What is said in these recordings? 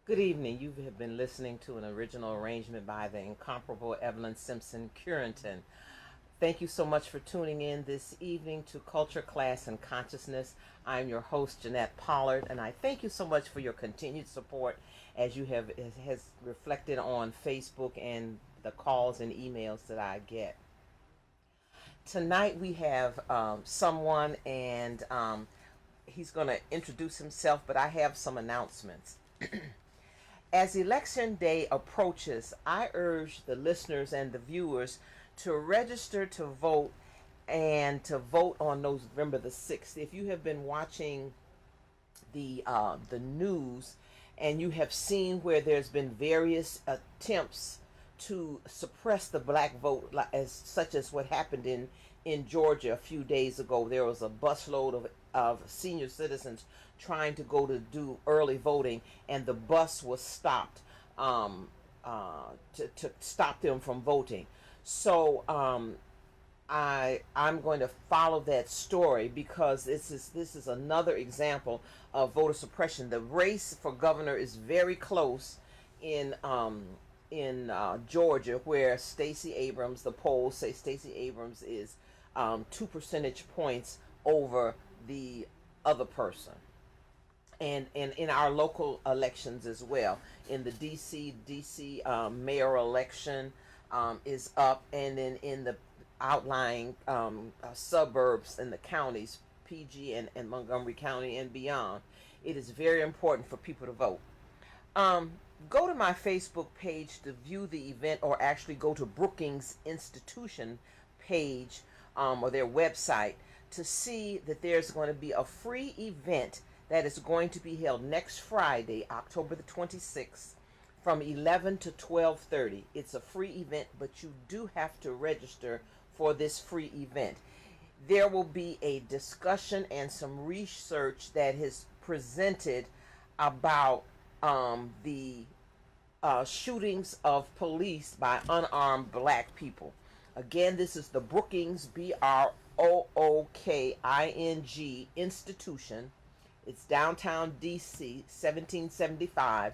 Good evening. You have been listening to an original arrangement by the incomparable Evelyn Simpson Curenton. Thank you so much for tuning in this evening to Culture, Class, and Consciousness. I'm your host, Jeanette Pollard, and I thank you so much for your continued support as you have has reflected on Facebook and the calls and emails that I get. Tonight we have someone, and he's going to introduce himself, but I have some announcements. As Election Day approaches, I urge the listeners and the viewers to register to vote and to vote on November the 6th. If you have been watching the news and you have seen where there's been various attempts to suppress the black vote, as such as what happened in Georgia a few days ago. There was a busload of senior citizens trying to go to do early voting, and the bus was stopped to stop them from voting. So I'm going to follow that story because this is another example of voter suppression. The race for governor is very close in Georgia, where Stacey Abrams, the polls say Stacey Abrams is 2 percentage points over the other person. And in our local elections as well, in the DC mayoral election is up, and then in the outlying suburbs in the counties, PG and Montgomery County and beyond, it is very important for people to vote. Go to my Facebook page to view the event, or actually go to Brookings Institution page or their website to see that there's going to be a free event that is going to be held next Friday, October the 26th, from 11 to 12:30. It's a free event, but you do have to register for this free event. There will be a discussion and some research that is presented about the shootings of police by unarmed black people. Again, this is the Brookings, Brookking Institution. It's downtown DC, 1775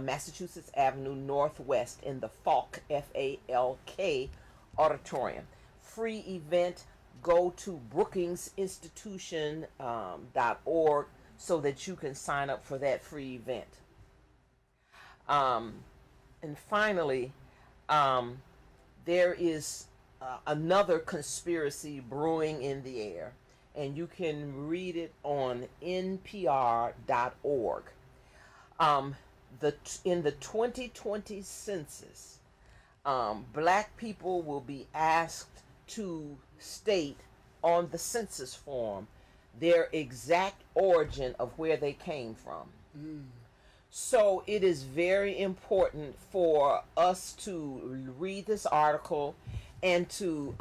Massachusetts Avenue Northwest, in the Falk, Falk auditorium. Free event. Go to brookingsinstitution.org so that you can sign up for that free event. And finally, there is another conspiracy brewing in the air, and you can read it on npr.org. In the 2020 census, black people will be asked to state on the census form their exact origin of where they came from. So it is very important for us to read this article and to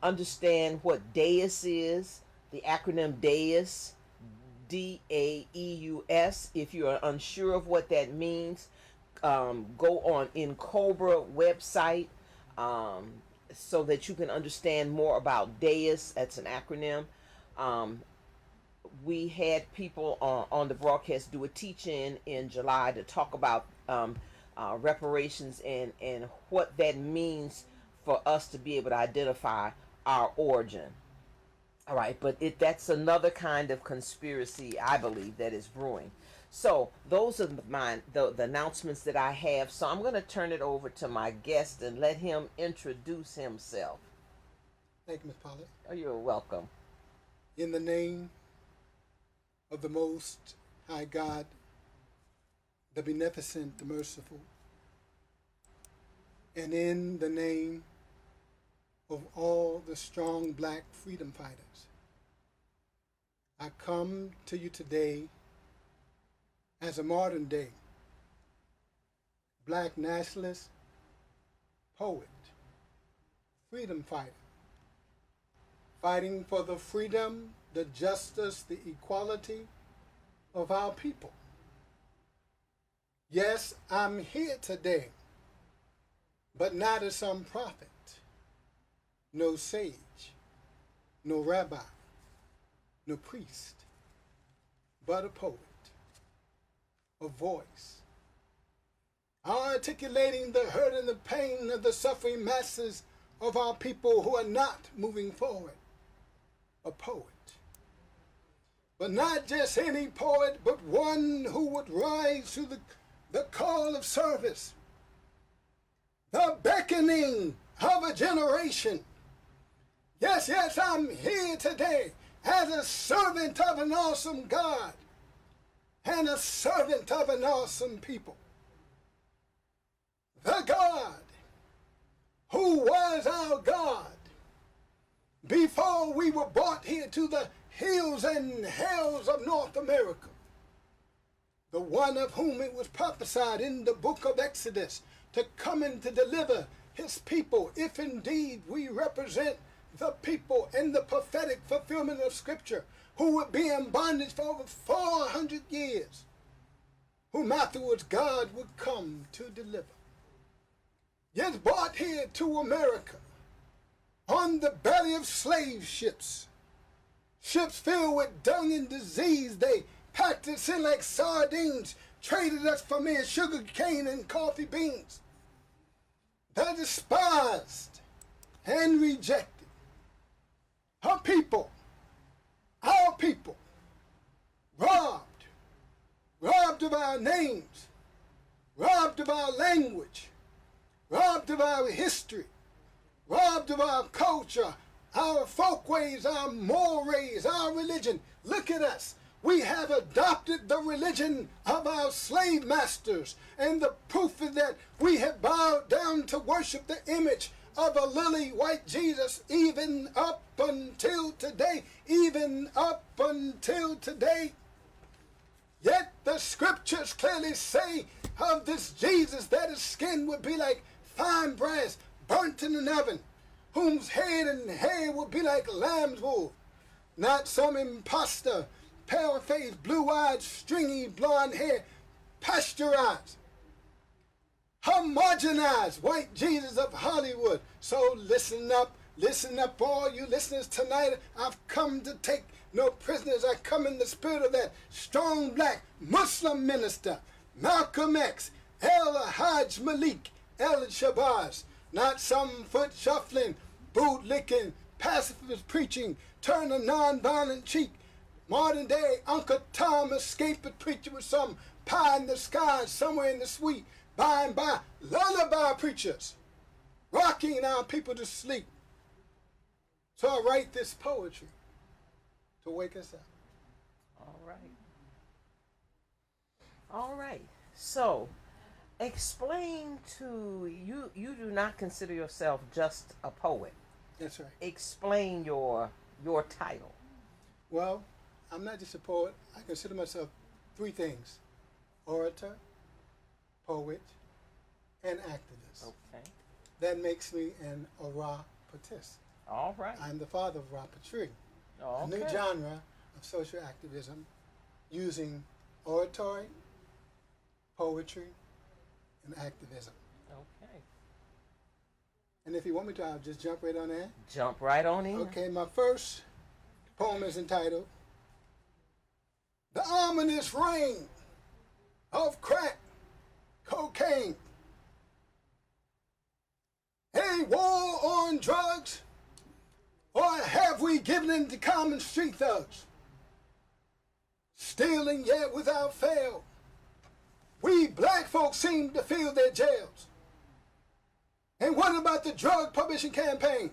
understand what DAEUS is, the acronym DAEUS, DAEUS. If you are unsure of what that means, go on NCOBRA website so that you can understand more about DAEUS. That's an acronym. We had people on the broadcast do a teach-in in July to talk about reparations and what that means for us to be able to identify our origin. All right, but that's another kind of conspiracy, I believe, that is brewing. So those are the announcements that I have. So I'm going to turn it over to my guest and let him introduce himself. Thank you, Ms. Pollard. Oh, you're welcome. In the name of the Most High God, the Beneficent, the Merciful, and in the name of all the strong black freedom fighters, I come to you today as a modern day black nationalist, poet, freedom fighter, fighting for the freedom, the justice, the equality of our people. Yes, I'm here today, but not as some prophet, no sage, no rabbi, no priest, but a poet, a voice, articulating the hurt and the pain of the suffering masses of our people who are not moving forward. A poet. But not just any poet, but one who would rise to the call of service, the beckoning of a generation. Yes, yes, I'm here today as a servant of an awesome God and a servant of an awesome people. The God who was our God before we were brought here to the hills and hells of North America. The one of whom it was prophesied in the book of Exodus to come and to deliver his people, if indeed we represent the people in the prophetic fulfillment of Scripture, who would be in bondage for over 400 years, whom afterwards God would come to deliver. Yet brought here to America on the belly of slave ships, ships filled with dung and disease. They packed us in like sardines, traded us for mere sugar cane and coffee beans. The despised and rejected. Our people, robbed of our names, robbed of our language, robbed of our history, robbed of our culture, our folkways, our mores, our religion. Look at us. We have adopted the religion of our slave masters, and the proof is that we have bowed down to worship the image of a lily white Jesus even up until today, even up until today. Yet the scriptures clearly say of this Jesus that his skin would be like fine brass burnt in an oven, whose head and hair would be like lamb's wool. Not some impostor, pale-faced, blue-eyed, stringy, blonde hair, pasteurized, homogenized white Jesus of Hollywood. So listen up, all you listeners tonight. I've come to take no prisoners. I come in the spirit of that strong black Muslim minister, Malcolm X, El-Hajj Malik, El-Shabazz. Not some foot shuffling, boot licking, pacifist preaching, turn a non-violent cheek. Modern day Uncle Tom escaped preacher with some pie in the sky somewhere in the sweet by and by. Lullaby preachers rocking our people to sleep. So I write this poetry to wake us up. All right. All right. So explain to you. You do not consider yourself just a poet. That's right. Explain your title. Well, I'm not just a poet. I consider myself three things: orator, poet, and activist. Okay. That makes me an orapotist. All right. I'm the father of rapotry, Okay. a new genre of social activism using oratory, poetry, and activism. Okay. And if you want me to, I'll just jump right on there. Jump right on in. Okay, my first poem is entitled The Ominous Reign of Crack Cocaine. A war on drugs, or have we given in to common street thugs? Stealing yet without fail, we black folks seem to fill their jails. And what about the drug publishing campaign?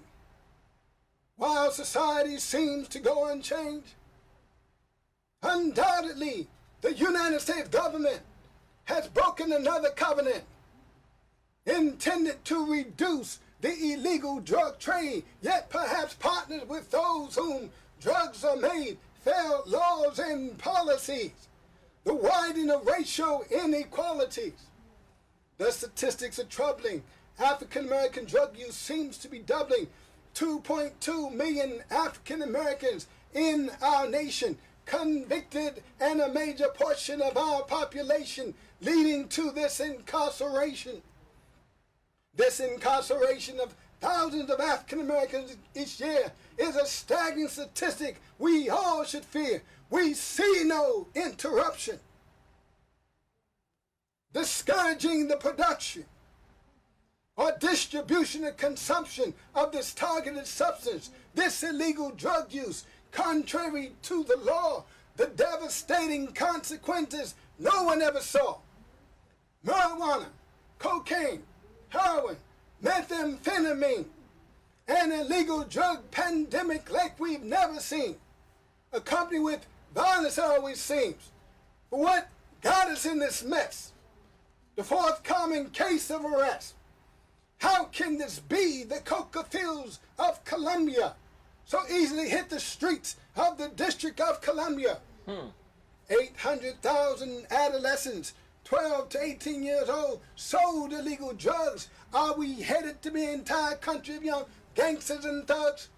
While society seems to go unchanged, undoubtedly the United States government has broken another covenant intended to reduce the illegal drug trade, yet perhaps partners with those whom drugs are made, failed laws and policies, the widening of racial inequalities. The statistics are troubling. African American drug use seems to be doubling. 2.2 million African Americans in our nation convicted, and a major portion of our population leading to this incarceration. This incarceration of thousands of African Americans each year is a staggering statistic we all should fear. We see no interruption. discouraging the production or distribution and consumption of this targeted substance, this illegal drug use, contrary to the law, the devastating consequences no one ever saw. Marijuana, cocaine, heroin, methamphetamine, an illegal drug pandemic like we've never seen, accompanied with violence, it always seems. But what got us in this mess? The forthcoming case of arrest. How can this be? The coca fields of Colombia so easily hit the streets of the District of Columbia. 800,000 adolescents, 12 to 18 years old, sold illegal drugs. Are we headed to be an entire country of young gangsters and thugs?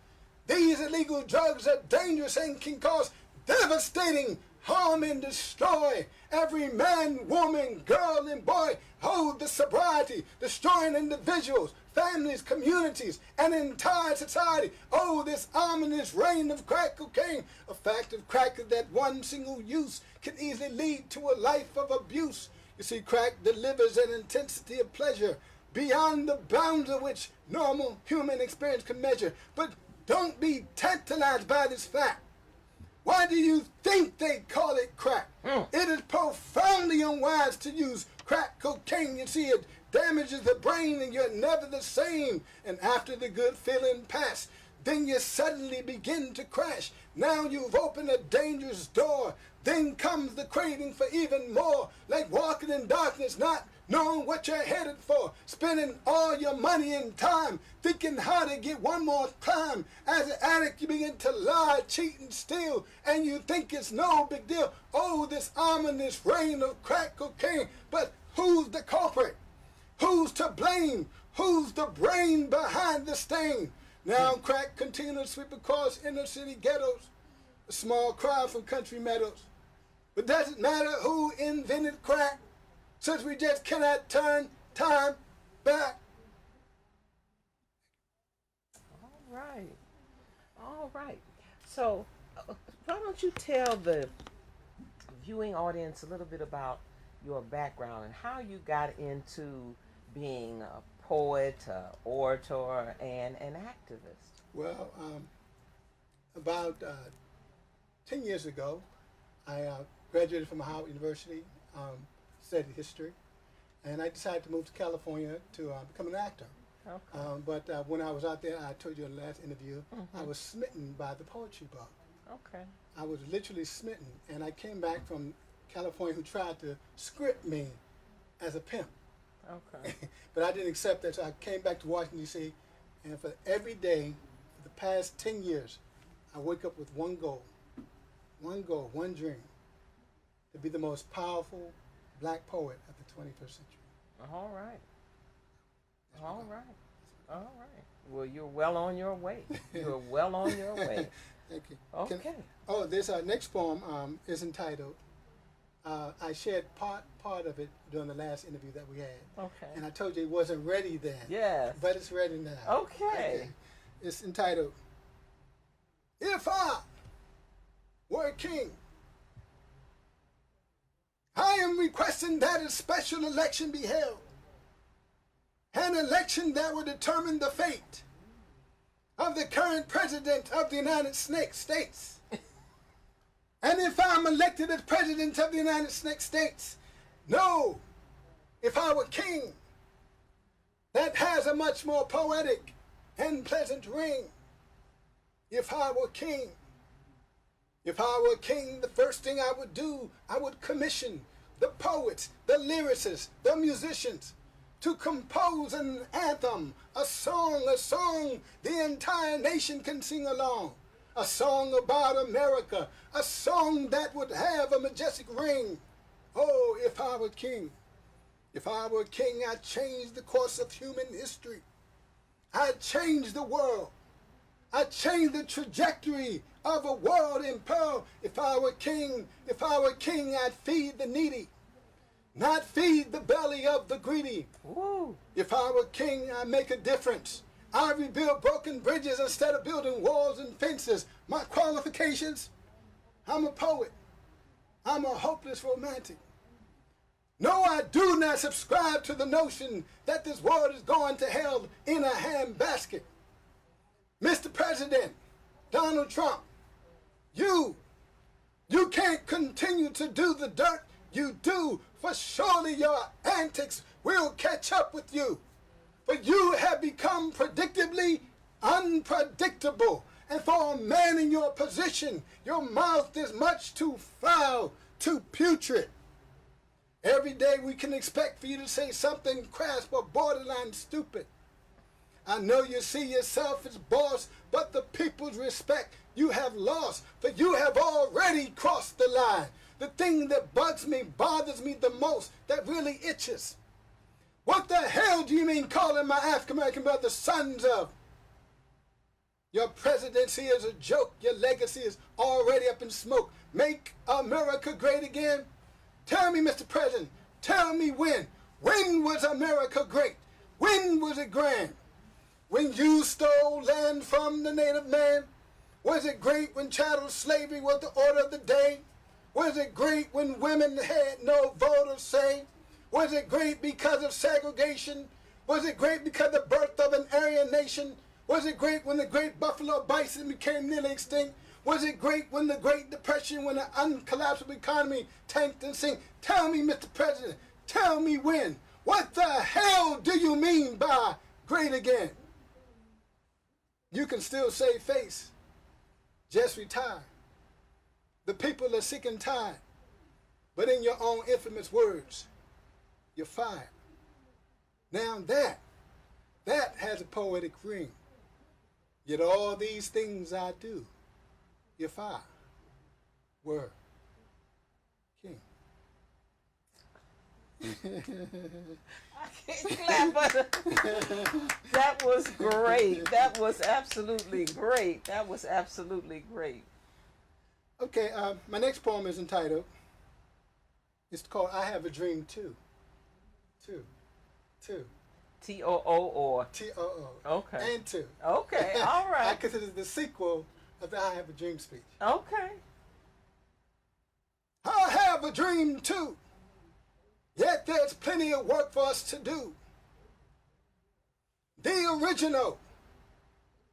These illegal drugs are dangerous and can cause devastating harm and destroy every man, woman, girl, and boy. Hold the sobriety, destroying individuals, families, communities, and entire society. Oh, this ominous reign of crack cocaine. A fact of crack is that one single use can easily lead to a life of abuse. You see, crack delivers an intensity of pleasure beyond the bounds of which normal human experience can measure. But don't be tantalized by this fact. Why do you think they call it crack? It is profoundly unwise to use crack cocaine. You see, it damages the brain and you're never the same. And after the good feeling pass, then you suddenly begin to crash. Now you've opened a dangerous door. Then comes the craving for even more, like walking in darkness, not knowing what you're headed for, spending all your money and time, thinking how to get one more climb. As an addict, you begin to lie, cheat, and steal, and you think it's no big deal. Oh, this ominous reign of crack cocaine. But who's the culprit? Who's to blame? Who's the brain behind the stain? Now crack continues to sweep across inner city ghettos, a small crowd from country meadows. But does it matter who invented crack, since we just cannot turn time back? All right. All right. So, why don't you tell the viewing audience a little bit about your background and how you got into being a poet, orator, and an activist? Well, about 10 years ago, I graduated from Howard University, studied history, and I decided to move to California to become an actor. Okay. But when I was out there, I told you in the last interview, I was smitten by the poetry bug. Okay. I was literally smitten, and I came back from California who tried to script me as a pimp. Okay. But I didn't accept that, so I came back to Washington, D.C., and for every day, for the past 10 years, I wake up with one goal, one dream, to be the most powerful black poet of the 21st century. All right. All right. All right. Well, you're well on your way. You're well on your way. Thank you. Okay. This next poem is entitled, I shared part of it during the last interview that we had. Okay. And I told you it wasn't ready then. Yes. But it's ready now. Okay. It's entitled, If I Were a King. I am requesting that a special election be held. An election that will determine the fate of the current president of the United States. And if I'm elected as president of the United States, no, if I were king, that has a much more poetic and pleasant ring. If I were king, the first thing I would do, I would commission the poets, the lyricists, the musicians to compose an anthem, a song the entire nation can sing along. A song about America, a song that would have a majestic ring. Oh, if I were king, I'd change the course of human history. I'd change the world. I'd change the trajectory of a world in peril. If I were king, I'd feed the needy, not feed the belly of the greedy. Woo. If I were king, I'd make a difference. I rebuild broken bridges instead of building walls and fences. My qualifications, I'm a poet. I'm a hopeless romantic. No, I do not subscribe to the notion that this world is going to hell in a handbasket. Mr. President, Donald Trump, you can't continue to do the dirt you do, for surely your antics will catch up with you. For you have become predictably unpredictable. And for a man in your position, your mouth is much too foul, too putrid. Every day we can expect for you to say something crass or borderline stupid. I know you see yourself as boss, but the people's respect you have lost, for you have already crossed the line. The thing that bugs me, bothers me the most, that really itches. What the hell do you mean calling my African-American brothers sons of? Your presidency is a joke. Your legacy is already up in smoke. Make America great again? Tell me, Mr. President, tell me when. When was America great? When was it grand? When you stole land from the native man? Was it great when chattel slavery was the order of the day? Was it great when women had no vote or say? Was it great because of segregation? Was it great because of the birth of an Aryan nation? Was it great when the great buffalo bison became nearly extinct? Was it great when the Great Depression, when the uncollapsible economy tanked and sank? Tell me, Mr. President, tell me when. What the hell do you mean by great again? You can still save face. Just retire. The people are sick and tired. But in your own infamous words, you're fired. Now that has a poetic ring. Yet all these things I do, you're fired. Word. King. I can't clap, but that was great. That was absolutely great. That was absolutely great. Okay, my next poem is entitled, it's called I Have a Dream Too. Two. T-O-O or? T-O-O. Okay. And two. Okay, all right. I consider it the sequel of the I Have a Dream speech. Okay. I have a dream too, yet there's plenty of work for us to do. The original,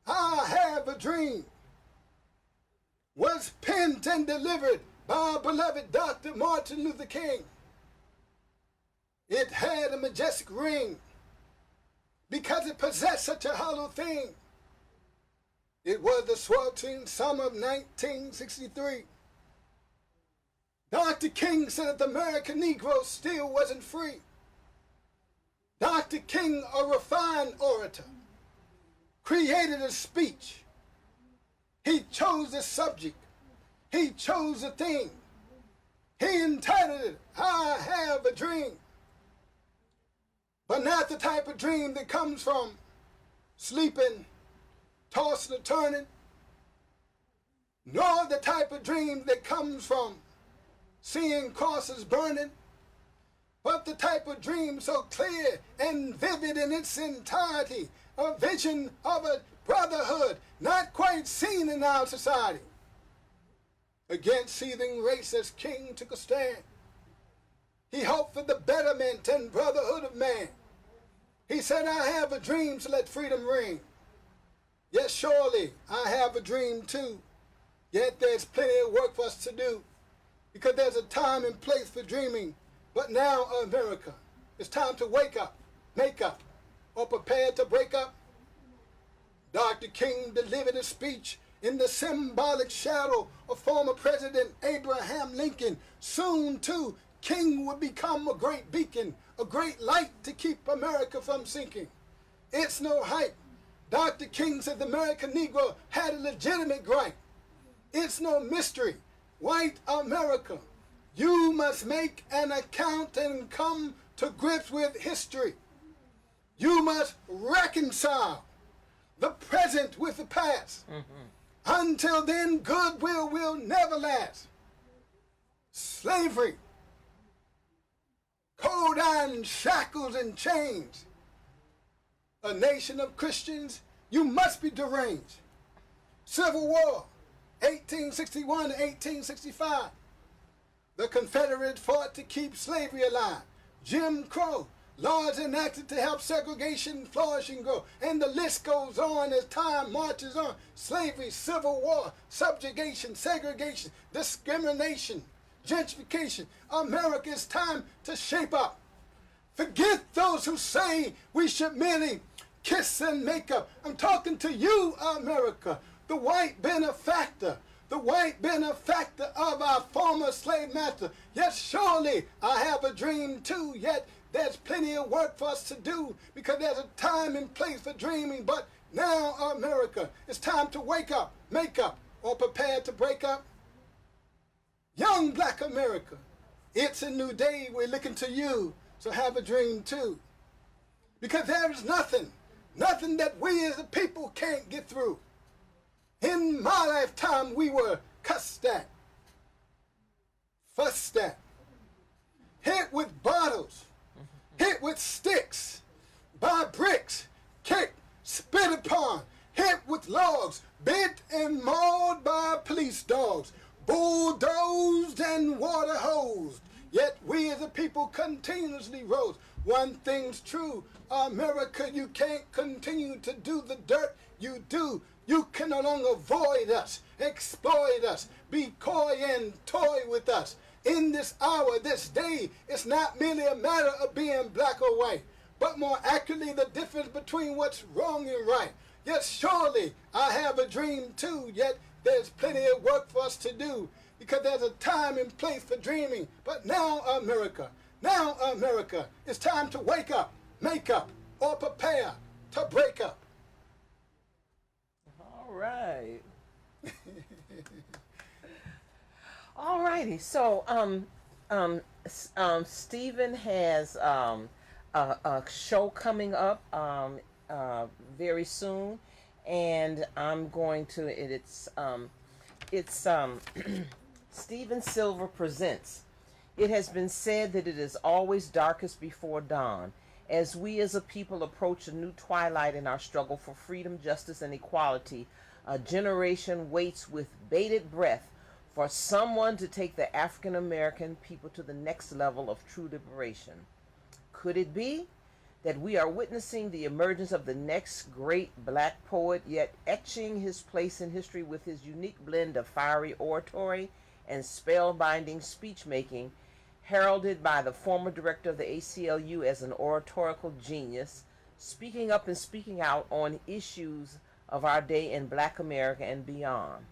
I Have a Dream, was penned and delivered by our beloved Dr. Martin Luther King. It had a majestic ring because it possessed such a hollow thing. It was the sweltering summer of 1963. Dr. King said that the American Negro still wasn't free. Dr. King, a refined orator, created a speech. He chose a subject. He chose a theme. He entitled it, I Have a Dream. But not the type of dream that comes from sleeping, tossing and turning, nor the type of dream that comes from seeing crosses burning, but the type of dream so clear and vivid in its entirety, a vision of a brotherhood not quite seen in our society. Against seething racist, King took a stand. He hoped for the betterment and brotherhood of man. He said, I have a dream, so let freedom ring. Yes, surely, I have a dream too. Yet there's plenty of work for us to do, because there's a time and place for dreaming. But now, America, it's time to wake up, make up, or prepare to break up. Dr. King delivered a speech in the symbolic shadow of former President Abraham Lincoln. Soon, too, King would become a great beacon, a great light to keep America from sinking. It's no hype. Dr. King said the American Negro had a legitimate gripe. It's no mystery. White America, you must make an account and come to grips with history. You must reconcile the present with the past. Until then, goodwill will never last. Slavery, cold iron shackles and chains. A nation of Christians, you must be deranged. Civil War, 1861 to 1865. The Confederates fought to keep slavery alive. Jim Crow, laws enacted to help segregation flourish and grow. And the list goes on as time marches on. Slavery, civil war, subjugation, segregation, discrimination, gentrification. America, it's time to shape up. Forget those who say we should merely kiss and make up. I'm talking to you, America, the white benefactor. The white benefactor of our former slave master. Yes, surely I have a dream too, yet there's plenty of work for us to do because there's a time and place for dreaming. But now, America, it's time to wake up, make up, or prepare to break up. Young black America, it's a new day. We're looking to you, so have a dream too. Because there is nothing that we as a people can't get through. In my lifetime, we were cussed at, fussed at, hit with bottles, hit with sticks, by bricks, kicked, spit upon, hit with logs, bit and mauled by police dogs, bulldozed and water hosed. Yet we as a people continuously rose. One thing's true, America, you can't continue to do the dirt you do. You can no longer void us, exploit us, be coy and toy with us. In this hour, this day, it's not merely a matter of being black or white, but more accurately the difference between what's wrong and right. Yes, surely I have a dream too, yet there's plenty of work for us to do because there's a time and place for dreaming. But now, America, it's time to wake up, make up, or prepare to break up. All right. All righty. So, Stephen has a show coming up very soon, and I'm going to. It's Stephen Silver Presents. It has been said that it is always darkest before dawn. As we as a people approach a new twilight in our struggle for freedom, justice, and equality, a generation waits with bated breath for someone to take the African American people to the next level of true liberation. Could it be that we are witnessing the emergence of the next great black poet, yet etching his place in history with his unique blend of fiery oratory and spellbinding speech-making, heralded by the former director of the ACLU as an oratorical genius, speaking up and speaking out on issues of our day in Black America and beyond,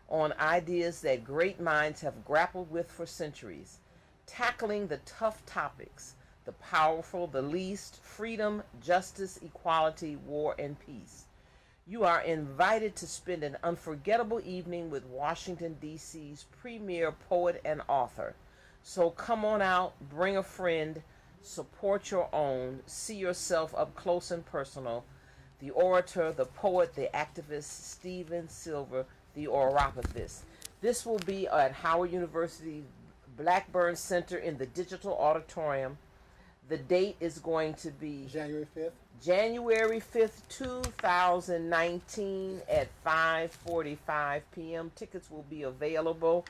on ideas that great minds have grappled with for centuries, tackling the tough topics, the powerful, the least, freedom, justice, equality, war, and peace. You are invited to spend an unforgettable evening with Washington, D.C.'s premier poet and author. So come on out, bring a friend, support your own, see yourself up close and personal. The orator, the poet, the activist, Stephen Silver, the Oropathist. This will be at Howard University Blackburn Center in the Digital Auditorium. The date is going to be January 5th. January 5th, 2019 at 5:45 p.m. Tickets will be available.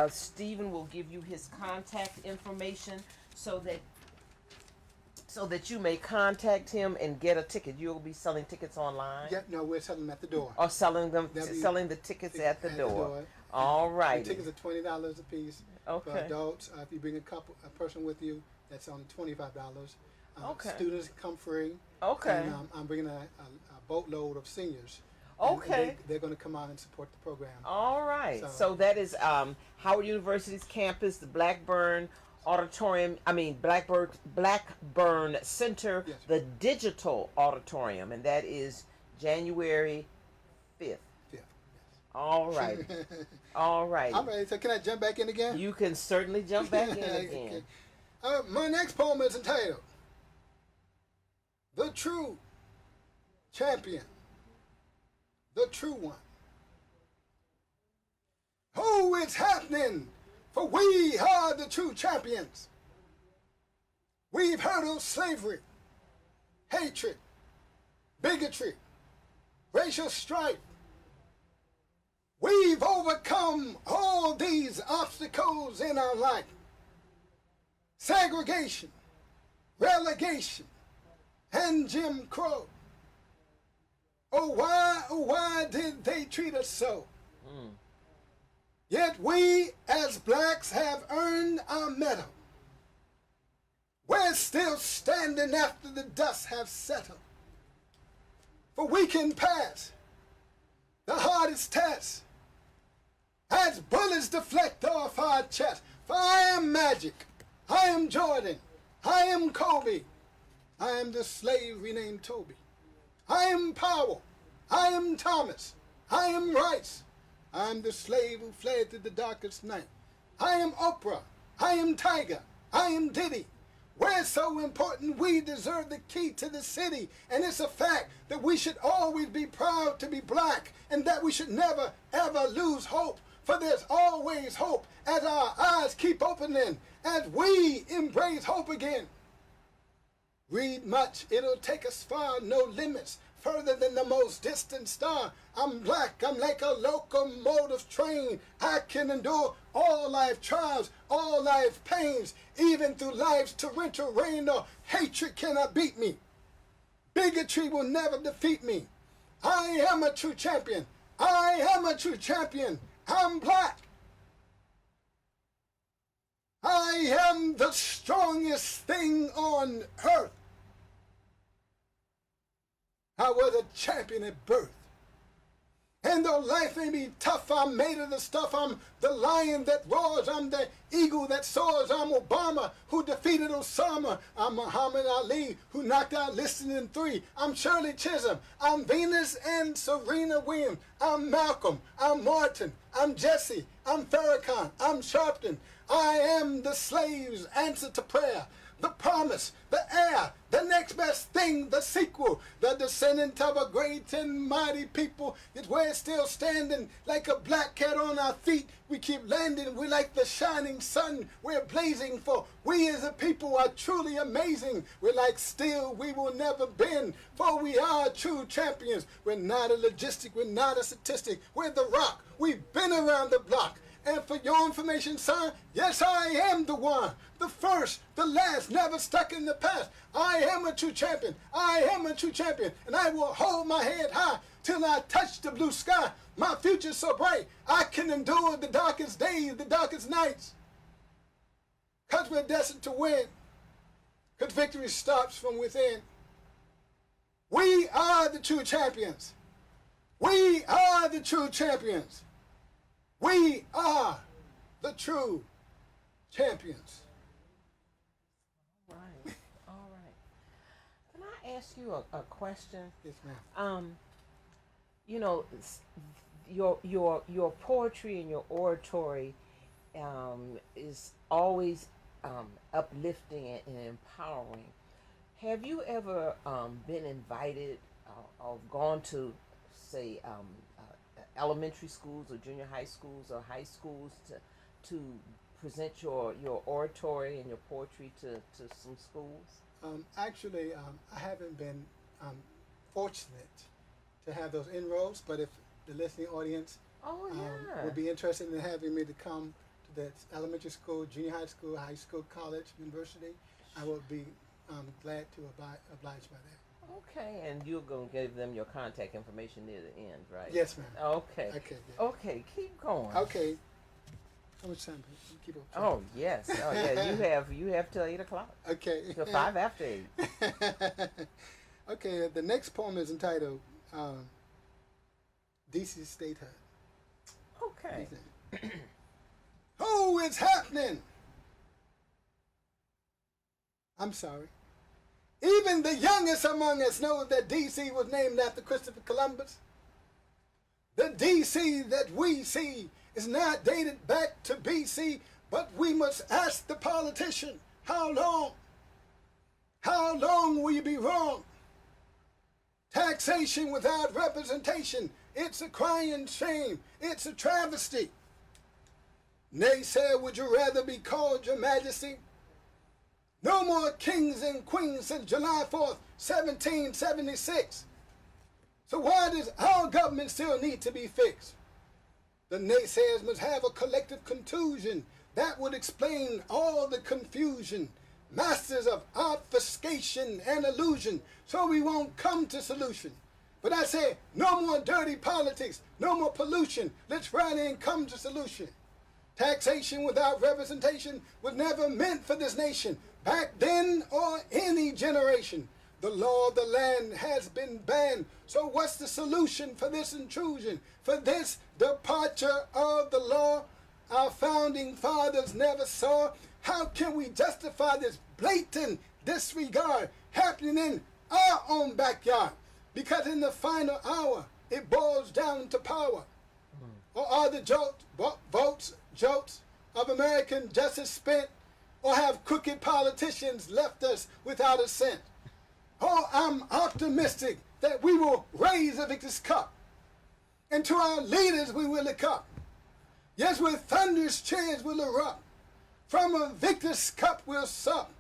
Stephen will give you his contact information so that you may contact him and get a ticket. You'll be selling tickets online? Yep, no, we're selling them at the door. Or selling the tickets at the door. All right. The tickets are $20 a piece. Okay. For adults, if you bring a person with you, that's only $25. Okay. Students come free. Okay. And I'm bringing a boatload of seniors. Okay. And they're going to come out and support the program. All right. So that is Howard University's campus, the Blackburn Center, yes, the Digital Auditorium, and that is January 5th. Yes. All right. All right. I'm ready. So can I jump back in again? You can certainly jump back in again. Okay. My next poem is entitled The True Champion. The True One. Oh, it's happening, for we are the true champions. We've hurdled slavery, hatred, bigotry, racial strife. We've overcome all these obstacles in our life. segregation, relegation, and Jim Crow. Oh, why did they treat us so? Yet we as blacks have earned our medal. We're still standing after the dust have settled. For we can pass the hardest test as bullets deflect off our chest. For I am Magic, I am Jordan, I am Kobe, I am the slave renamed Toby. I am Powell, I am Thomas, I am Rice, I am the slave who fled through the darkest night. I am Oprah, I am Tiger, I am Diddy. We're so important we deserve the key to the city. And it's a fact that we should always be proud to be black and that we should never ever lose hope. For there's always hope as our eyes keep opening, as we embrace hope again. Read much, it'll take us far, no limits, further than the most distant star. I'm black, I'm like a locomotive train. I can endure all life trials, all life pains, even through life's torrential rain. No hatred cannot beat me. Bigotry will never defeat me. I am a true champion. I am a true champion. I'm black. I am the strongest thing on earth. I was a champion at birth. And though life may be tough, I'm made of the stuff. I'm the lion that roars. I'm the eagle that soars. I'm Obama who defeated Osama. I'm Muhammad Ali who knocked out Liston in 3. I'm Shirley Chisholm. I'm Venus and Serena Williams. I'm Malcolm. I'm Martin. I'm Jesse. I'm Farrakhan. I'm Sharpton. I am the slave's answer to prayer. The promise, the heir, the next best thing, the sequel, the descendant of a great and mighty people. Yet we're still standing like a black cat on our feet. We keep landing, we're like the shining sun. We're blazing, for we as a people are truly amazing. We're like steel, we will never bend, for we are true champions. We're not a logistic, we're not a statistic. We're the rock, we've been around the block. And for your information, son, yes, I am the one, the first, the last, never stuck in the past. I am a true champion. I am a true champion. And I will hold my head high till I touch the blue sky. My future's so bright, I can endure the darkest days, the darkest nights. Because we're destined to win. Because victory starts from within. We are the true champions. We are the true champions. We are the true champions. All right. All right. Can I ask you a question? Yes, ma'am. You know, your poetry and your oratory is always uplifting and empowering. Have you ever been invited or gone to, say, elementary schools or junior high schools or high schools to present your oratory and your poetry to some schools? Actually, I haven't been fortunate to have those inroads, but if the listening audience would be interested in having me to come to the elementary school, junior high school, college, university, I would be glad to oblige by that. Okay, and you're going to give them your contact information near the end, right? Yes, ma'am. Okay. Okay. Yeah. Okay, keep going. Okay. How much time? Keep up. Oh, yes. Oh, yeah. You have till 8 o'clock. Okay. Till 5 after 8. Okay. The next poem is entitled DC Statehood. Okay. Oh, it's happening! I'm sorry. Even the youngest among us knows that D.C. was named after Christopher Columbus. The D.C. that we see is not dated back to B.C., but we must ask the politician, how long? How long will you be wrong? Taxation without representation, it's a crying shame, it's a travesty. Naysayer, would you rather be called your majesty? No more kings and queens since July 4th, 1776. So why does our government still need to be fixed? The naysayers must have a collective contusion that would explain all the confusion, masters of obfuscation and illusion, so we won't come to solution. But I say, no more dirty politics, no more pollution. Let's rally and come to solution. Taxation without representation was never meant for this nation, back then or any generation. The law of the land has been banned. So what's the solution for this intrusion, for this departure of the law our founding fathers never saw? How can we justify this blatant disregard happening in our own backyard? Because in the final hour, it boils down to power. Or are the jolts of American justice spent? Or have crooked politicians left us without a cent? Oh, I'm optimistic that we will raise a victor's cup. And to our leaders we will look up. Yes, with thunderous cheers will erupt. From a victor's cup we'll sup.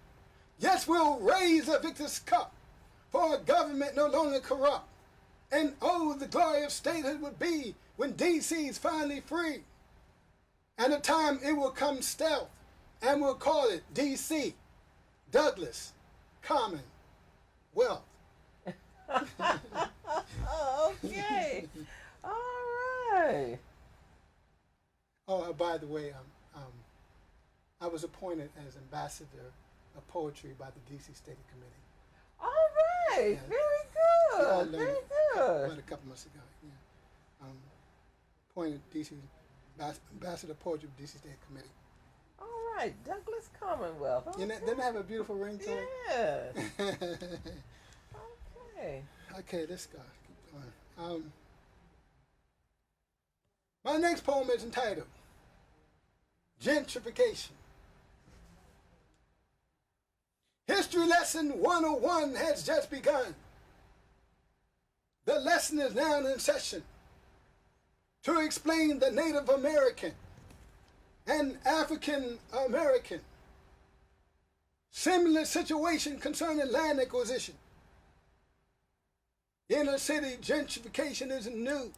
Yes, we'll raise a victor's cup for a government no longer corrupt. And oh, the glory of statehood would be when DC's finally free. And a time it will come stealth, and we'll call it DC, Douglas, Commonwealth. Okay. All right. Oh, by the way, I was appointed as ambassador of poetry by the DC State Committee. All right. Yeah. Very good. Very good. About a couple months ago. Yeah. Appointed DC ambassador of poetry of DC State Committee. All right. Douglas Commonwealth. Okay. Didn't I have a beautiful ring to it? Yes. Okay. Okay, let's go. Keep going. My next poem is entitled Gentrification. History lesson 101 has just begun. The lesson is now in session to explain the Native American and African American similar situation concerning land acquisition. Inner city gentrification isn't new.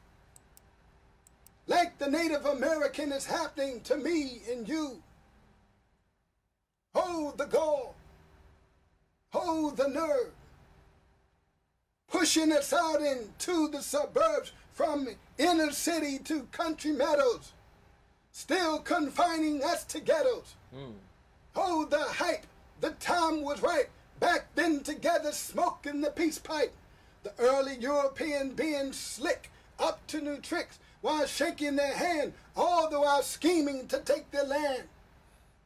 Like the Native American is happening to me and you. Hold the gall. Hold the nerve. Pushing us out into the suburbs from inner city to country meadows. Still confining us to ghettos. Hold the hype. The time was right. Back then together smoking the peace pipe. The early European being slick up to new tricks while shaking their hand, all the while scheming to take their land.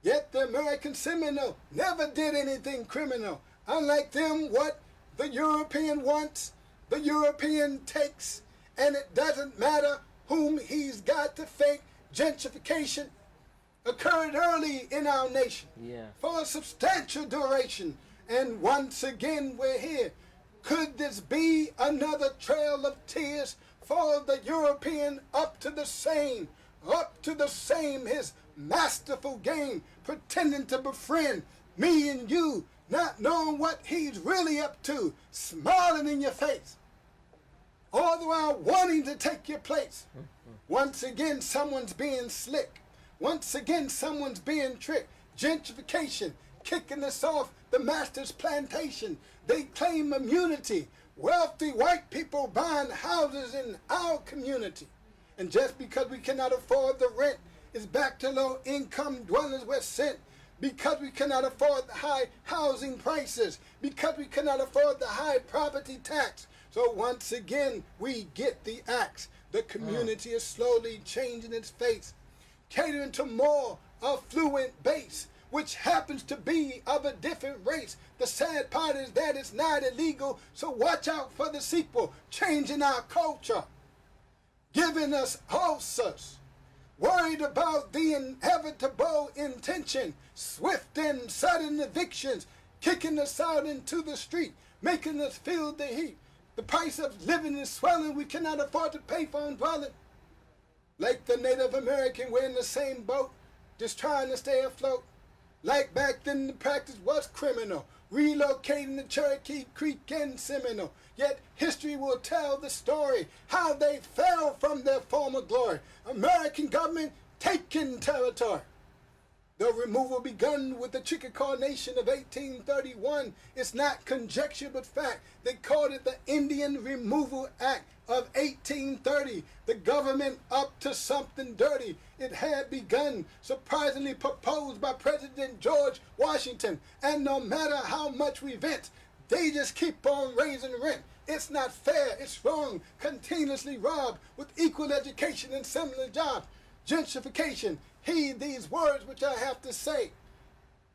Yet the American Seminole never did anything criminal. Unlike them, what the European wants, the European takes, and it doesn't matter whom he's got to fake. Gentrification occurred early in our nation for a substantial duration, and once again we're here. Could this be another trail of tears for the European up to the same, his masterful game, pretending to befriend me and you, not knowing what he's really up to, smiling in your face, all the while wanting to take your place. Once again, someone's being slick. Once again, someone's being tricked. Gentrification, kicking us off the master's plantation. They claim immunity. Wealthy white people buying houses in our community. And just because we cannot afford the rent, it's back to low-income dwellers we're sent. Because we cannot afford the high housing prices. Because we cannot afford the high property tax. So once again, we get the axe. The community is slowly changing its face, catering to more affluent base, which happens to be of a different race. The sad part is that it's not illegal, so watch out for the sequel, changing our culture, giving us ulcers, worried about the inevitable intention, swift and sudden evictions, kicking us out into the street, making us feel the heat. The price of living is swelling, we cannot afford to pay for dwelling. Like the Native American, we're in the same boat, just trying to stay afloat. Like back then, the practice was criminal, relocating the Cherokee Creek and Seminole. Yet history will tell the story, how they fell from their former glory. American government taking territory. The removal begun with the Chickasaw Nation of 1831. It's not conjecture but fact. They called it the Indian Removal Act of 1830. The government up to something dirty. It had begun, surprisingly proposed by President George Washington. And no matter how much we vent, they just keep on raising rent. It's not fair, it's wrong, continuously robbed with equal education and similar jobs. Gentrification, heed these words which I have to say,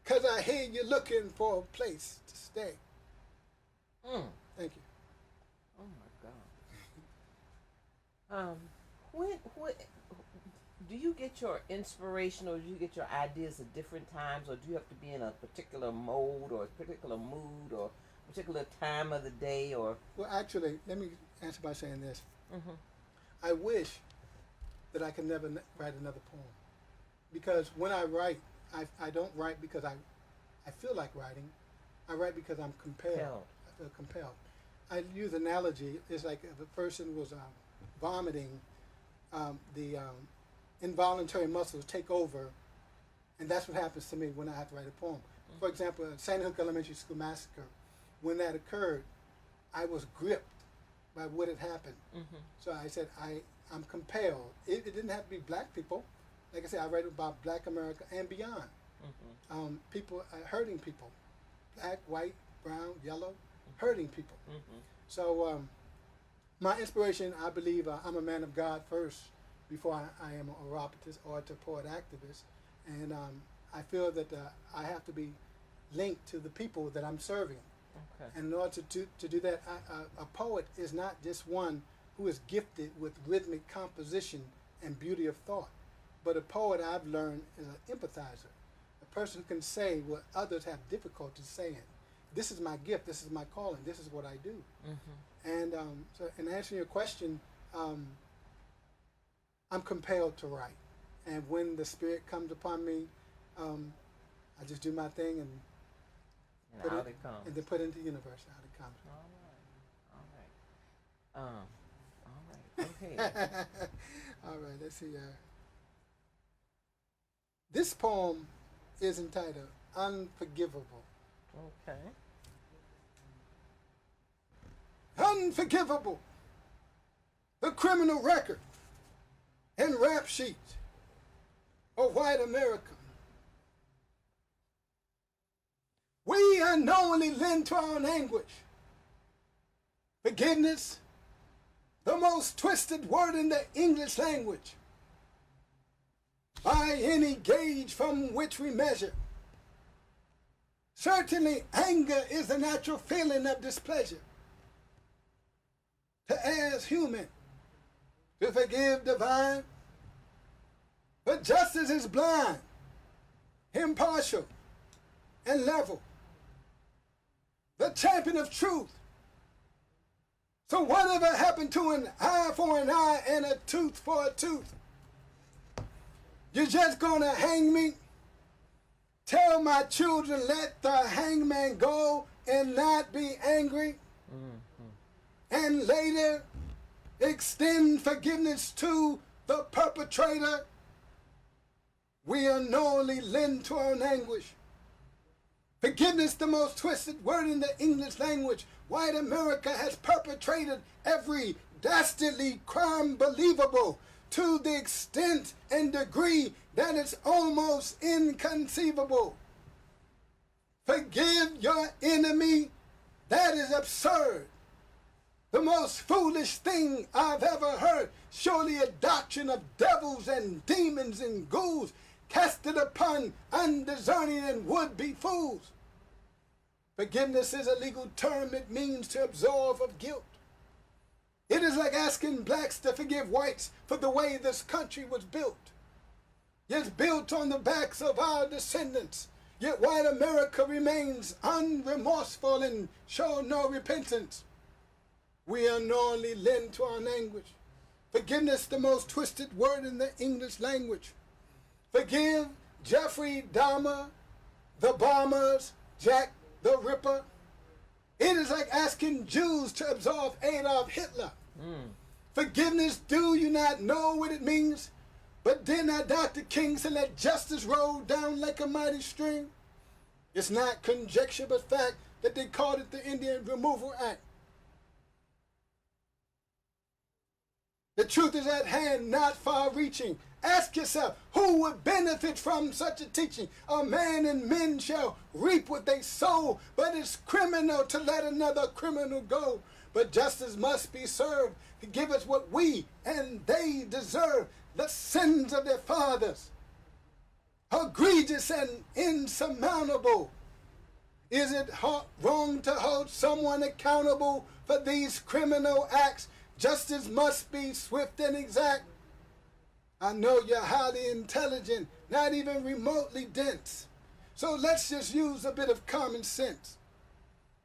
because I hear you looking for a place to stay. Thank you. Oh my God. When do you get your inspiration, or do you get your ideas at different times, or do you have to be in a particular mode or a particular mood or a particular time of the day, or? Well, actually, let me answer by saying this. I wish that I could never write another poem, because when I write, I don't write because I feel like writing. I write because I'm compelled. I feel compelled. I use analogy. It's like if a person was vomiting, the involuntary muscles take over, and that's what happens to me when I have to write a poem. For example, Sandy Hook Elementary School massacre, when that occurred, I was gripped by what had happened. So I said, I'm compelled. It didn't have to be black people. Like I said, I write about Black America and beyond. People, hurting people, black, white, brown, yellow, hurting people. So my inspiration, I believe I'm a man of God first before I am a oropatist, orator, poet, activist. And I feel that I have to be linked to the people that I'm serving. And in order to do that, a poet is not just one who is gifted with rhythmic composition and beauty of thought, but a poet, I've learned, is an empathizer, a person who can say what others have difficulty saying. This is my gift, this is my calling, this is what I do. And so in answering your question, I'm compelled to write. And when the Spirit comes upon me, I just do my thing and out it comes. And then put it into the universe, out it comes. All right. Okay. All right, let's see. This poem is entitled Unforgivable. Okay. Unforgivable. The criminal record and rap sheet of white America. We unknowingly lend to our own anguish. Forgiveness, the most twisted word in the English language. By any gauge from which we measure. Certainly, anger is the natural feeling of displeasure. To err is human, to forgive divine. But justice is blind, impartial, and level. The champion of truth. So whatever happened to an eye for an eye and a tooth for a tooth? You're just gonna hang me? Tell my children, let the hangman go and not be angry? And later, extend forgiveness to the perpetrator? We unknowingly lend to our own anguish. Forgiveness, the most twisted word in the English language. White America has perpetrated every dastardly crime believable to the extent and degree that it's almost inconceivable. Forgive your enemy, that is absurd. The most foolish thing I've ever heard. Surely a doctrine of devils and demons and ghouls casted upon undiscerning and would-be fools. Forgiveness is a legal term. It means to absolve of guilt. It is like asking blacks to forgive whites for the way this country was built. It's built on the backs of our descendants. Yet white America remains unremorseful and show no repentance. We unknowingly lend to our anguish. Forgiveness, the most twisted word in the English language. Forgive Jeffrey Dahmer, the bombers, Jack the Ripper. It is like asking Jews to absolve Adolf Hitler. Forgiveness, do you not know what it means? But did not Dr. King say let justice roll down like a mighty stream? It's not conjecture but fact that they called it the Indian Removal Act. The truth is at hand, not far reaching. Ask yourself, who would benefit from such a teaching? A man and men shall reap what they sow, but it's criminal to let another criminal go. But justice must be served to give us what we and they deserve, the sins of their fathers. Egregious and insurmountable. Is it wrong to hold someone accountable for these criminal acts? Justice must be swift and exact. I know you're highly intelligent, not even remotely dense. So let's just use a bit of common sense.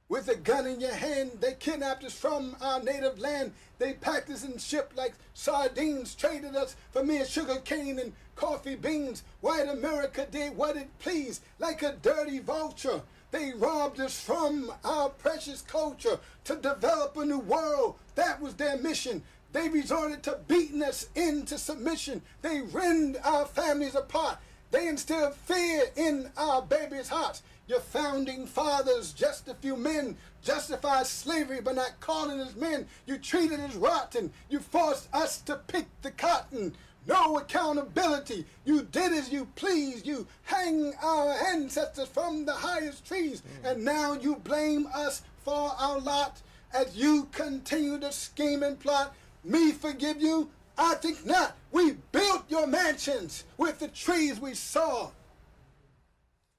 With a gun in your hand, they kidnapped us from our native land. They packed us and shipped like sardines, traded us for mere sugar cane and coffee beans. White America did what it pleased, like a dirty vulture. They robbed us from our precious culture to develop a new world. That was their mission. They resorted to beating us into submission. They rend our families apart. They instilled fear in our babies' hearts. Your founding fathers, just a few men, justified slavery by not calling us men. You treated us rotten. You forced us to pick the cotton. No accountability. You did as you pleased. You hang our ancestors from the highest trees. And now you blame us for our lot as you continue to scheme and plot. Me forgive you? I think not. We built your mansions with the trees we saw.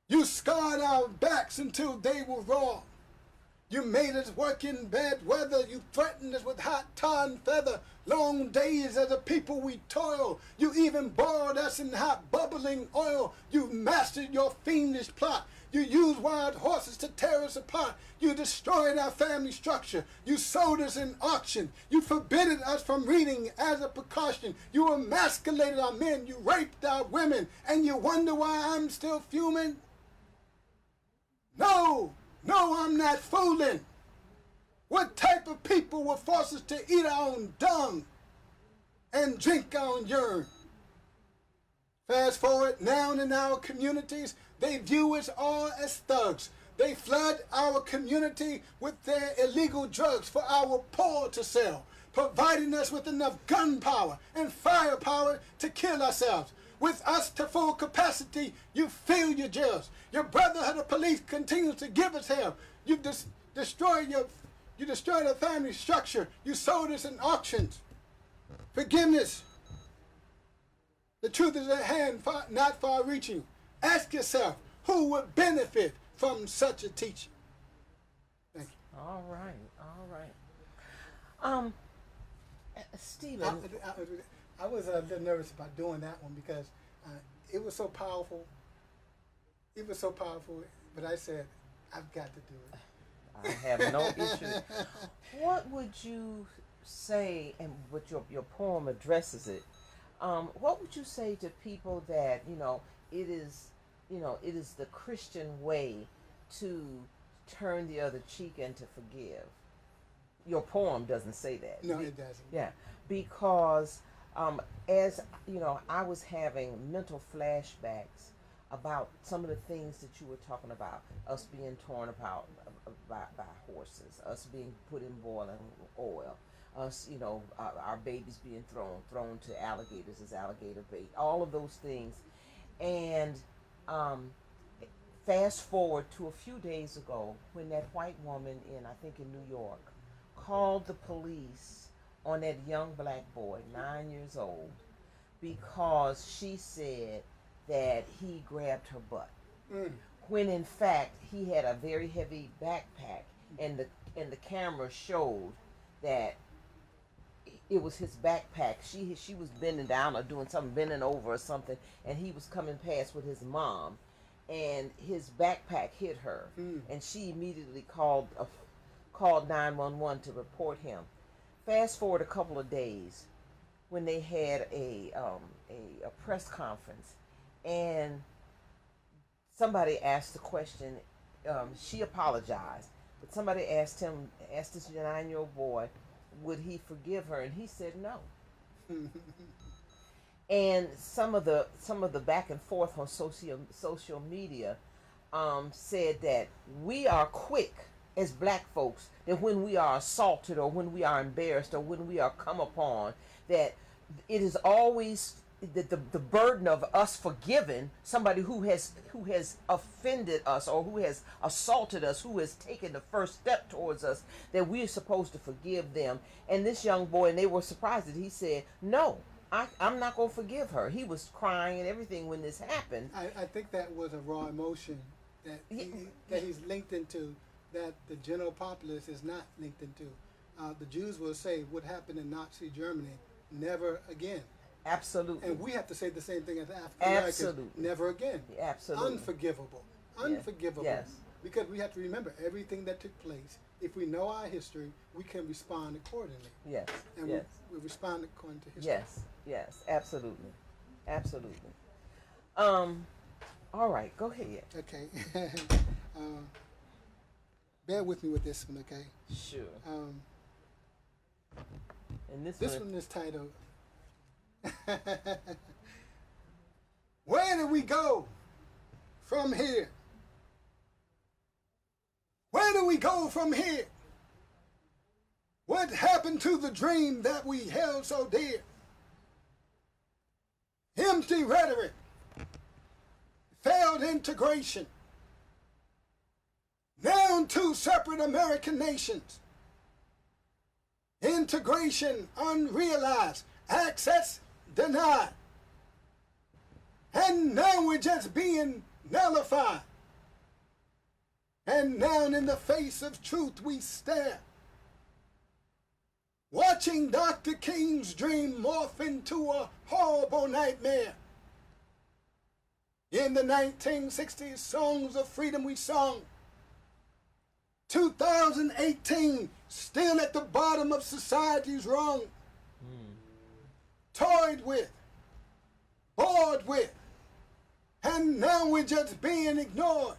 You scarred our backs until they were raw. You made us work in bad weather. You threatened us with hot tar and feather. Long days as a people we toil. You even boiled us in hot bubbling oil. You mastered your fiendish plot. You used wild horses to tear us apart. You destroyed our family structure. You sold us in auction. You forbidden us from reading as a precaution. You emasculated our men. You raped our women. And you wonder why I'm still fuming? No, I'm not fooling. What type of people will force us to eat our own dung and drink our own urine? Fast forward, now in our communities, they view us all as thugs. They flood our community with their illegal drugs for our poor to sell, providing us with enough gunpowder and firepower to kill ourselves. With us to full capacity, you fill your jails. Your brotherhood of police continues to give us hell. You destroyed our family structure. You sold us in auctions. Forgiveness. The truth is at hand, not far-reaching. Ask yourself, who would benefit from such a teaching? Thank you. All right. Stephen. I was a little nervous about doing that one because it was so powerful. It was so powerful, but I said, I've got to do it. I have no issue. What would you say, and what your poem addresses it, what would you say to people that, it is the Christian way to turn the other cheek and to forgive? Your poem doesn't say that. No, it doesn't. Yeah, because as I was having mental flashbacks about some of the things that you were talking about, us being torn apart by horses, us being put in boiling oil, us, our babies being thrown to alligators as alligator bait, all of those things. And fast forward to a few days ago when that white woman I think in New York, called the police on that young black boy, 9 years old, because she said that he grabbed her butt. When in fact he had a very heavy backpack, and the camera showed that it was his backpack. She was bending down or doing something, bending over or something, and he was coming past with his mom, and his backpack hit her, and she immediately called 911 to report him. Fast forward a couple of days, when they had a press conference, and somebody asked the question. She apologized, but somebody asked this 9-year-old boy, would he forgive her, and he said no. And some of the back and forth on social media said that we are quick as black folks that when we are assaulted or when we are embarrassed or when we are come upon, that it is always the burden of us forgiving somebody who has offended us or who has assaulted us, who has taken the first step towards us, that we are supposed to forgive them. And this young boy, and they were surprised that he said no, I'm not going to forgive her. He was crying and everything when this happened. I think that was a raw emotion that that he's linked into, that the general populace is not linked into. The Jews will say what happened in Nazi Germany, never again. Absolutely. And we have to say the same thing as African Americans. Absolutely. Never again. Absolutely. Unforgivable. Unforgivable. Yes. Because we have to remember everything that took place. If we know our history, we can respond accordingly. Yes. And yes. we respond according to history. Yes. Yes. Absolutely. Absolutely. All right. Go ahead. Okay. Bear with me with this one, okay? Sure. And this one is titled Where do we go from here? Where do we go from here? What happened to the dream that we held so dear? Empty rhetoric, failed integration, down two separate American nations. Integration unrealized, access denied. And now we're just being nullified. And now in the face of truth we stare. Watching Dr. King's dream morph into a horrible nightmare. In the 1960s, songs of freedom we sung. 2018, still at the bottom of society's rung. Toyed with, bored with, and now we're just being ignored.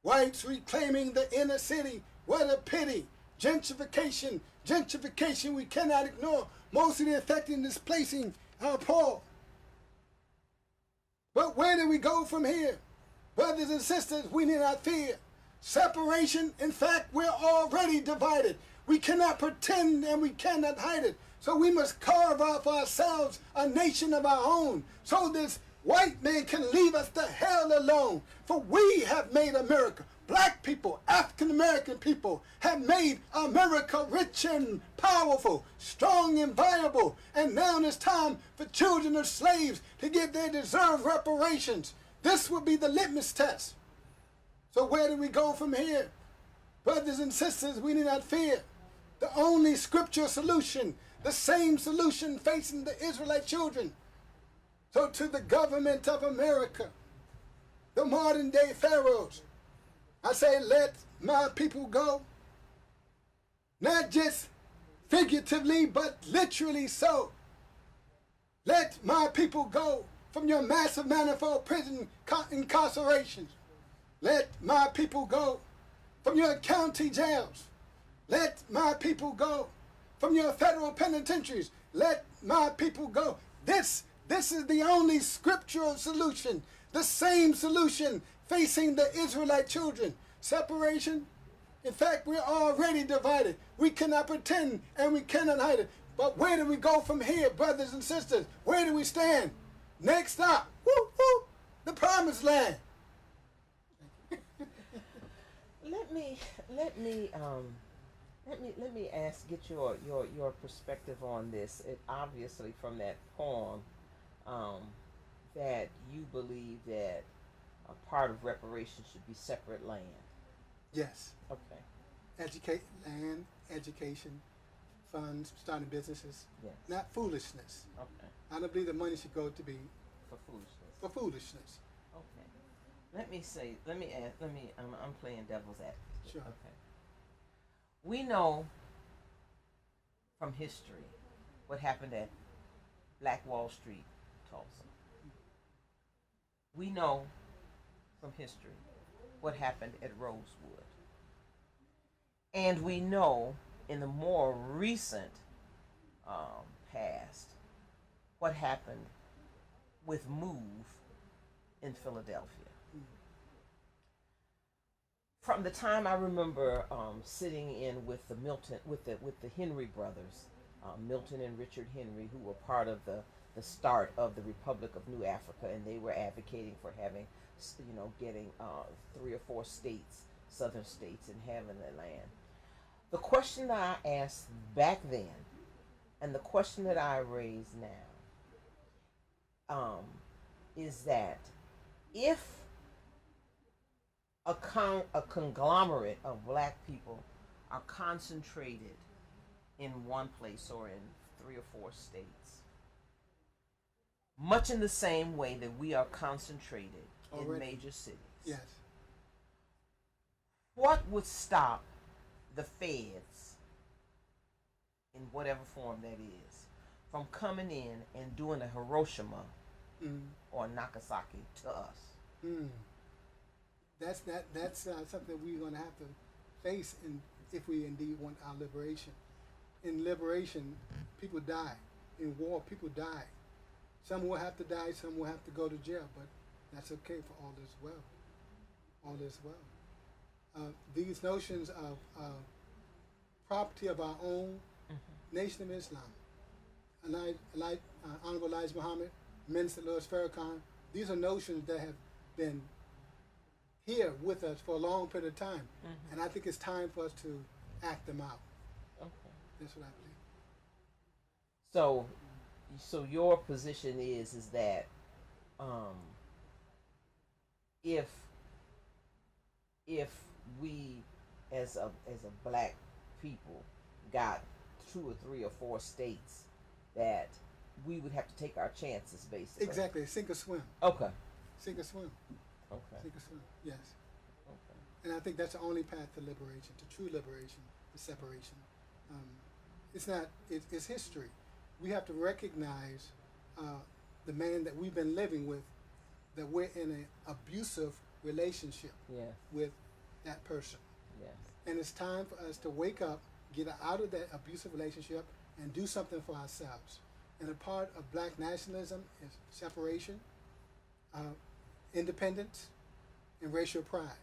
Whites reclaiming the inner city, what a pity. Gentrification, gentrification we cannot ignore, mostly affecting displacing our poor. But where do we go from here? Brothers and sisters, we need not fear. Separation, in fact, we're already divided. We cannot pretend and we cannot hide it. So we must carve out for ourselves a nation of our own, so this white man can leave us the hell alone. For we have made America. Black people, African American people have made America rich and powerful, strong and viable. And now it's time for children of slaves to get their deserved reparations. This will be the litmus test. So where do we go from here? Brothers and sisters, we need not fear. The only scriptural solution, the same solution facing the Israelite children. So to the government of America, the modern day pharaohs, I say, let my people go. Not just figuratively, but literally so. Let my people go from your massive manifold prison incarcerations. Let my people go from your county jails. Let my people go from your federal penitentiaries. Let my people go. This is the only scriptural solution, the same solution facing the Israelite children. Separation. In fact, we're already divided. We cannot pretend and we cannot hide it. But where do we go from here, brothers and sisters? Where do we stand? Next stop, woo, woo, the promised land. Let me get your perspective on this. It obviously from that poem that you believe that a part of reparations should be separate land. Yes. Okay. Educate land, education, funds, starting businesses. Yes. Not foolishness. Okay. I don't believe the money should go to be For foolishness. for foolishness. Okay. I'm playing devil's advocate. Sure. Okay. We know from history what happened at Black Wall Street, Tulsa. We know from history what happened at Rosewood. And we know in the more recent past what happened with MOVE in Philadelphia. From the time I remember sitting in with the Henry brothers, Milton and Richard Henry, who were part of the start of the Republic of New Africa, and they were advocating for having, getting 3 or 4 states, southern states, and having their land. The question that I asked back then, and the question that I raise now, is that if a conglomerate of black people are concentrated in one place or in 3 or 4 states, much in the same way that we are concentrated Already. in major cities. Yes. What would stop the feds, in whatever form that is, from coming in and doing a Hiroshima or Nagasaki to us? That's something we're going to have to face if we indeed want our liberation. In liberation, people die. In war, people die. Some will have to die, some will have to go to jail, but that's okay, for all is well. All is well. These notions of property of our own, Nation of Islam, Honorable Elijah Muhammad, Minister Louis Farrakhan, these are notions that have been here with us for a long period of time, and I think it's time for us to act them out. Okay. That's what I believe. So your position is that if we as a black people got 2 or 3 or 4 states, that we would have to take our chances, basically. Exactly, sink or swim. Okay. Sink or swim. Okay. Sink or swim. Yes. Okay. And I think that's the only path to liberation, to true liberation, to separation. It's not. It's history. We have to recognize the man that we've been living with, that we're in an abusive relationship with that person. Yes. And it's time for us to wake up, get out of that abusive relationship, and do something for ourselves. And a part of black nationalism is separation, independence, and racial pride.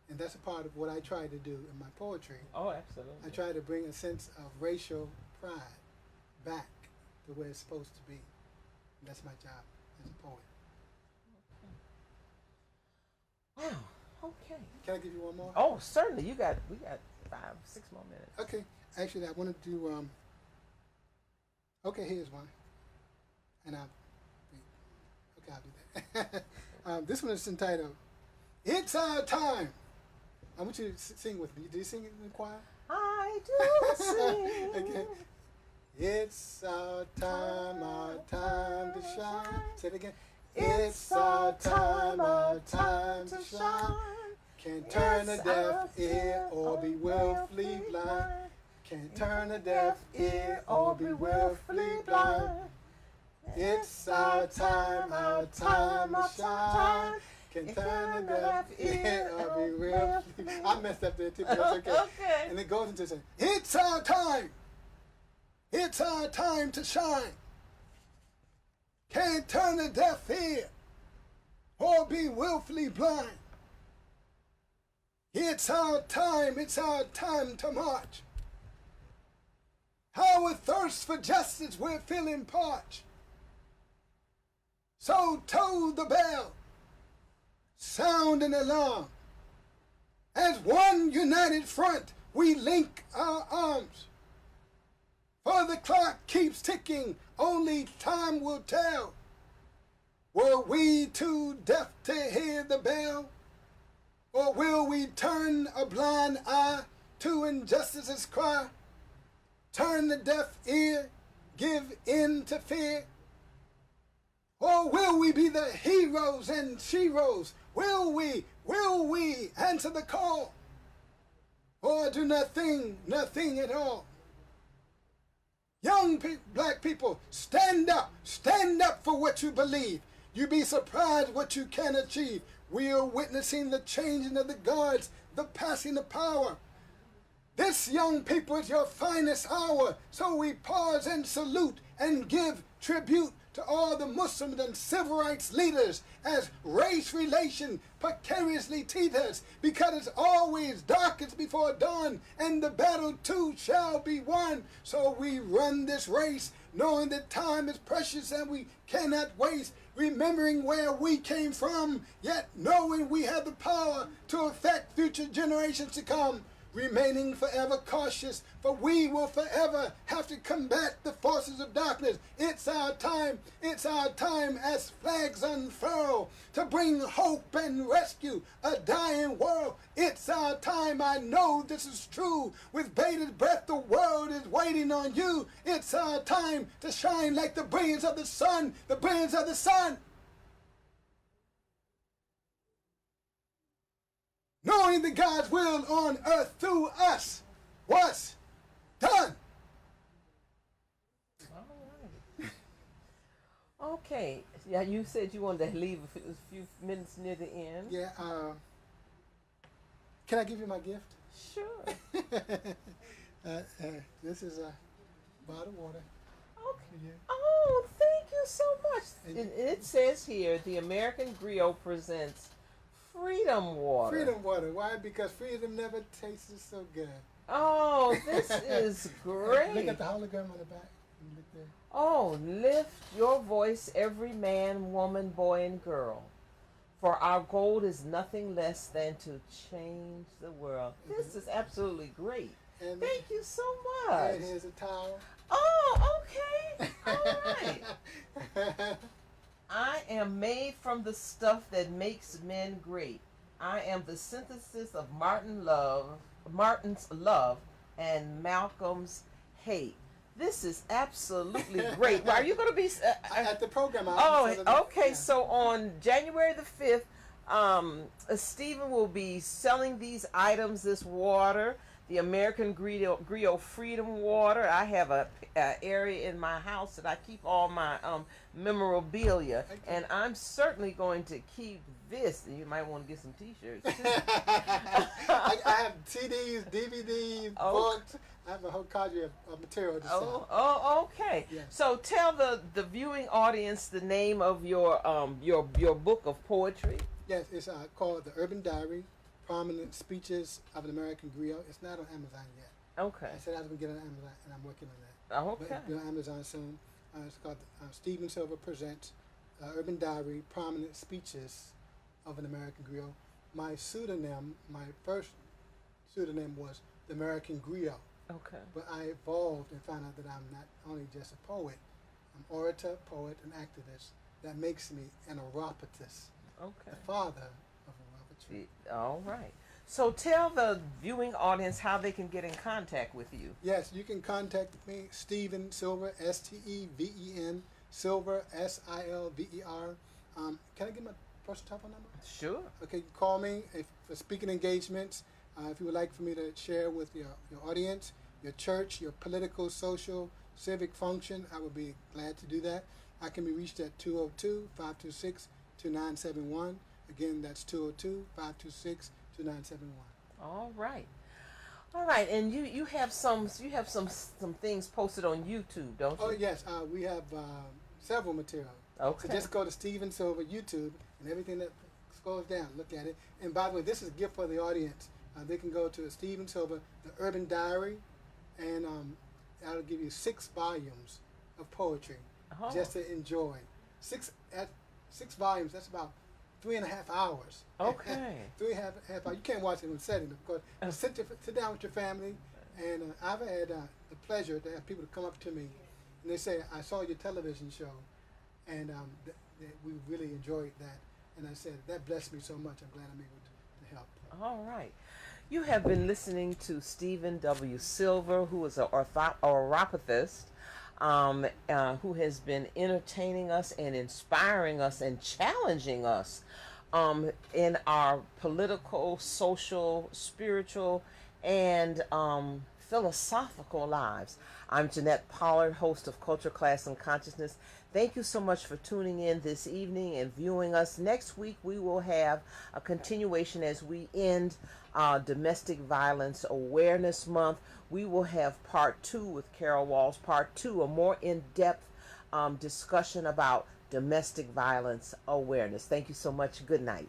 And that's a part of what I try to do in my poetry. Oh, absolutely. I try to bring a sense of racial pride back to where it's supposed to be. And that's my job as a poet. Wow. Okay. Can I give you one more? Oh, certainly. We got 5, 6 more minutes. Okay. Actually, I want to do. Okay, here's one. And I'll do that. This one is entitled "It's Our Time." I want you to sing with me. Do you sing it in the choir? I do sing. Okay. It's our time to shine. Say it again. It's our time to shine. Can't turn a deaf ear or be willfully blind. Can't turn a deaf ear or be willfully blind. It's our time to shine. Can turn a deaf ear or be willfully. I messed up there too, but that's okay. Okay. And it goes into saying, it's our time. It's our time to shine. Can't turn a deaf ear or be willfully blind. It's our time to march. Our thirst for justice we're feeling parched. So toll the bell, sound an alarm. As one united front, we link our arms. For the clock keeps ticking, only time will tell. Were we too deaf to hear the bell? Or will we turn a blind eye to injustice's cry? Turn the deaf ear, give in to fear? Or will we be the heroes and sheroes? Will we answer the call? Or do nothing at all? Young black people, stand up for what you believe. You'd be surprised what you can achieve. We are witnessing the changing of the guards, the passing of power. This, young people, is your finest hour, so we pause and salute and give tribute to all the Muslims and civil rights leaders as race relation precariously teeters, because it's always darkest before dawn, and the battle too shall be won. So we run this race, knowing that time is precious and we cannot waste, remembering where we came from, yet knowing we have the power to affect future generations to come. Remaining forever cautious, for we will forever have to combat the forces of darkness. It's our time as flags unfurl to bring hope and rescue a dying world. It's our time, I know this is true. With bated breath, the world is waiting on you. It's our time to shine like the brilliance of the sun, the brilliance of the sun. Knowing that God's will on earth through us was done. All right. Okay. Yeah, you said you wanted to leave a few minutes near the end. Yeah. Can I give you my gift? Sure. This is a bottle of water. Okay. Yeah. Oh, thank you so much. And It says here, the American Griot presents Freedom Water. Freedom water. Why? Because freedom never tasted so good. Oh, this is great. Look at the hologram on the back. Look there. Oh, lift your voice, every man, woman, boy, and girl. For our goal is nothing less than to change the world. This is absolutely great. And Thank you so much. And here's a towel. Oh, okay. All right. I am made from the stuff that makes men great. I am the synthesis of Martin's love and Malcolm's hate. This is absolutely great. Well, are you going to be At the program. okay. Yeah. So on January the 5th, Stephen will be selling these items, this water, the American Griot Freedom Water. I have a area in my house that I keep all my memorabilia, and I'm certainly going to keep this. You might want to get some T-shirts too. I have CDs, DVDs, books. I have a whole cadre of material to sell. Oh, okay. Yes. So tell the viewing audience the name of your book of poetry. Yes, it's called The Urban Diary, Prominent Speeches of an American Griot. It's not on Amazon yet. Okay. I said I was going to get it on Amazon, and I'm working on that. Oh, But okay. it'll be on Amazon soon. It's called Stephen Silver Presents Urban Diary, Prominent Speeches of an American Griot. My pseudonym, my first pseudonym was The American Griot. Okay. But I evolved and found out that I'm not only just a poet, I'm orator, poet, and activist. That makes me an oropatist, Okay. the father of oropatry. All right. So tell the viewing audience how they can get in contact with you. Yes, you can contact me, Stephen Silver, Steven, Silver, Silver. Can I give my personal telephone number? Sure. Okay, call me for speaking engagements. If you would like for me to share with your audience, your church, your political, social, civic function, I would be glad to do that. I can be reached at 202-526-2971. Again, that's 202-526-2971. All right. All right. And you have some things posted on YouTube, don't you? Oh yes, we have several material. Okay. So just go to Stephen Silver YouTube, and everything that scrolls down, look at it. And by the way, this is a gift for the audience. They can go to Stephen Silver, The Urban Diary, and that'll give you 6 volumes of poetry just to enjoy. 6 volumes. That's about 3.5 hours. Okay. 3.5 hours. You can't watch it in setting, of course. But sit down with your family, and I've had the pleasure to have people to come up to me, and they say, "I saw your television show, and we really enjoyed that." And I said, "That blessed me so much. I'm glad I'm able to help." All right. You have been listening to Stephen W. Silver, who is an orophathist, who has been entertaining us and inspiring us and challenging us in our political, social, spiritual, and philosophical lives. I'm Jeanette Pollard, host of Culture, Class, and Consciousness. Thank you so much for tuning in this evening and viewing us. Next week, we will have a continuation as we end Domestic Violence Awareness Month. We will have part 2 with Carol Walls, part 2, a more in-depth discussion about domestic violence awareness. Thank you so much. Good night.